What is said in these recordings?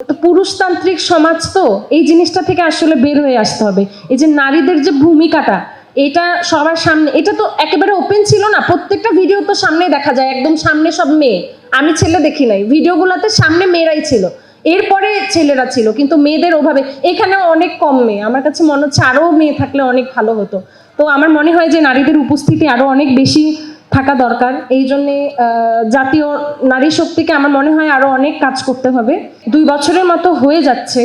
তো পুরুষতান্ত্রিক সমাজ, তো এই জিনিসটা থেকে আসলে বের হয়ে আসতে হবে। এই যে নারীদের যে ভূমিকাটা, এটা সবার সামনে, এটা তো একেবারে ওপেন ছিল না। প্রত্যেকটা ভিডিও তো সামনে দেখা যায়, একদম সামনে সব মেয়ে। আমি ছেলে দেখি নাই, ভিডিওগুলোতে সামনে মেয়েরাই ছিল, এরপরে ছেলেরা ছিল, কিন্তু মেয়েদের অভাবে এখানেও অনেক কম মেয়ে। আমার কাছে মনে হচ্ছে আরও মেয়ে থাকলে অনেক ভালো হতো। তো আমার মনে হয় যে নারীদের উপস্থিতি আরও অনেক বেশি থাকা দরকার। এই জন্যে জাতীয় নারী শক্তিকে আমার মনে হয় আরও অনেক কাজ করতে হবে। 2 বছরের মতো হয়ে যাচ্ছে,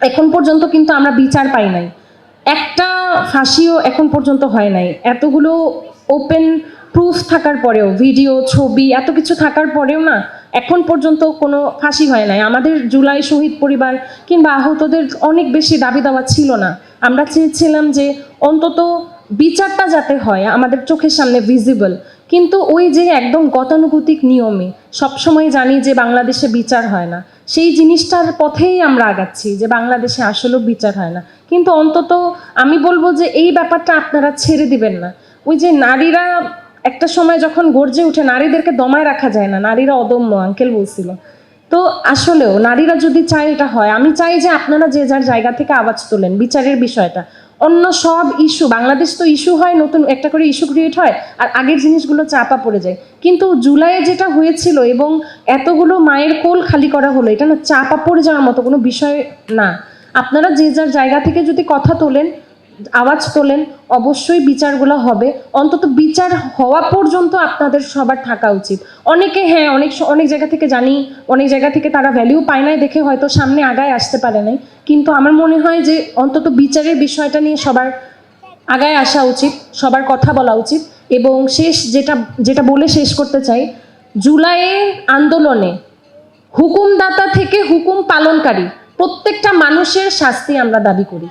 এখন পর্যন্ত কিন্তু আমরা বিচার পাই নাই। একটা ফাঁসিও এখন পর্যন্ত হয় নাই। এতগুলো ওপেন প্রুফ থাকার পরেও, ভিডিও, ছবি, এত কিছু থাকার পরেও না এখন পর্যন্ত কোনো ফাঁসি হয় নাই। আমাদের জুলাই শহীদ পরিবার কিংবা আহতদের অনেক বেশি দাবি দাওয়া ছিল না। আমরা চেয়েছিলাম যে অন্তত বিচারটা যাতে হয় আমাদের চোখের সামনে ভিজিবল। কিন্তু ওই যে একদম গতানুগতিক নিয়মে সবসময় জানি যে বাংলাদেশে বিচার হয় না, সেই জিনিসটার পথেই আমরা আগাচ্ছি যে বাংলাদেশে আসলেও বিচার হয় না। কিন্তু অন্তত আমি বলবো যে এই ব্যাপারটা আপনারা ছেড়ে দিবেন না। ওই যে নারীরা একটা সময় যখন গর্জে উঠে, নারীদেরকে দমায় রাখা যায় না, নারীরা অদম্য, আঙ্কেল বলছিল। তো আসলেও নারীরা যদি চায় এটা হয়। আমি চাই যে আপনারা যে যার জায়গা থেকে আওয়াজ তোলেন বিচারের বিষয়টা। অন্য সব ইস্যু, বাংলাদেশ তো ইস্যু হয়, নতুন একটা করে ইস্যু ক্রিয়েট হয়, আর আগের জিনিসগুলো চাপা পড়ে যায়। কিন্তু জুলাইয়ে যেটা হয়েছিল এবং এতগুলো মায়ের কোল খালি করা হলো, এটা না চাপা পড়ে যাওয়ার মতো কোনো বিষয় না। আপনারা যে যার জায়গা থেকে যদি কথা তোলেন, আওয়াজ তোলেন, অবশ্যই বিচারগুলো হবে। অন্তত বিচার হওয়া পর্যন্ত আপনাদের সবার থাকা উচিত। অনেকে হ্যাঁ, অনেক জায়গা থেকে জানি, অনেক জায়গা থেকে তারা ভ্যালিউ পায় নাই দেখে হয়তো সামনে আগায় আসতে পারে নাই। কিন্তু আমার মনে হয় যে অন্তত বিচারের বিষয়টা নিয়ে সবার আগায় আসা উচিত, সবার কথা বলা উচিত। এবং যেটা বলে শেষ করতে চাই, জুলাইয়ের আন্দোলনে হুকুমদাতা থেকে হুকুম পালনকারী প্রত্যেকটা মানুষের শাস্তি আমরা দাবি করি।